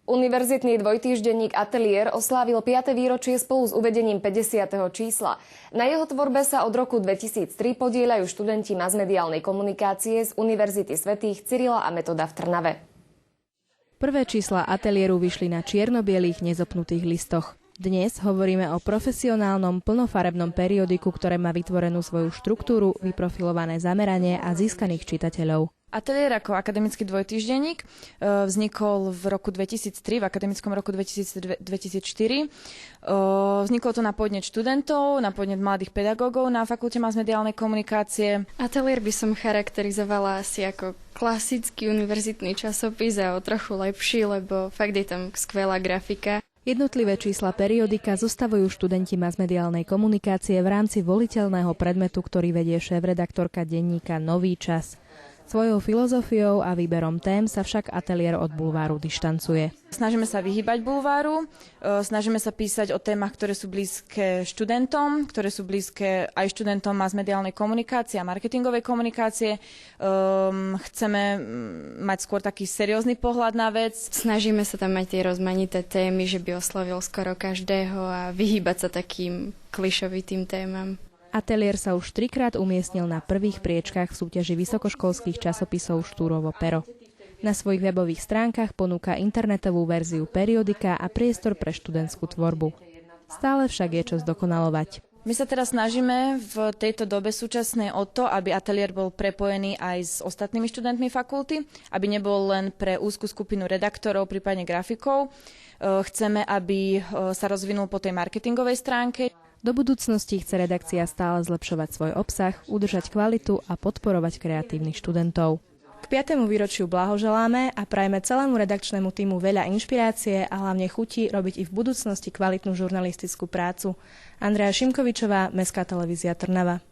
Univerzitný dvojtýždenník Atelier oslávil 5. výročie spolu s uvedením 50. čísla. Na jeho tvorbe sa od roku 2003 podieľajú študenti masmediálnej komunikácie z Univerzity svätých Cyrila a Metoda v Trnave. Prvé čísla Atelieru vyšli na čierno-bielých nezopnutých listoch. Dnes hovoríme o profesionálnom, plnofarebnom periodiku, ktoré má vytvorenú svoju štruktúru, vyprofilované zameranie a získaných čitateľov. Atelier ako akademický dvojtýždenník vznikol v roku 2003, v akademickom roku 2004. Vzniklo to na podnet študentov, na podnet mladých pedagógov na Fakulte masmediálnej komunikácie. Atelier by som charakterizovala asi ako klasický univerzitný časopis a o trochu lepší, lebo fakt je tam skvelá grafika. Jednotlivé čísla periodika zostavujú študenti masmediálnej komunikácie v rámci voliteľného predmetu, ktorý vedie šéfredaktorka denníka Nový čas. Svojou filozofiou a výberom tém sa však Atelier od bulváru dištancuje. Snažíme sa vyhýbať bulváru, snažíme sa písať o témach, ktoré sú blízke študentom, ktoré sú blízke aj študentom masmediálnej komunikácie a marketingovej komunikácie. Chceme mať skôr taký seriózny pohľad na vec. Snažíme sa tam mať tie rozmanité témy, že by oslovil skoro každého a vyhýbať sa takým klišovitým témam. Atelier sa už 3-krát umiestnil na prvých priečkách v súťaži vysokoškolských časopisov Štúrovo pero. Na svojich webových stránkach ponúka internetovú verziu periodika a priestor pre študentskú tvorbu. Stále však je čo zdokonalovať. My sa teraz snažíme v tejto dobe súčasnej o to, aby Atelier bol prepojený aj s ostatnými študentmi fakulty, aby nebol len pre úzku skupinu redaktorov, prípadne grafikov. Chceme, aby sa rozvinul po tej marketingovej stránke. Do budúcnosti chce redakcia stále zlepšovať svoj obsah, udržať kvalitu a podporovať kreatívnych študentov. K 5. výročiu blahoželáme a prajeme celému redakčnému tímu veľa inšpirácie a hlavne chuti robiť i v budúcnosti kvalitnú žurnalistickú prácu. Andrea Šimkovičová, Mestská televízia Trnava.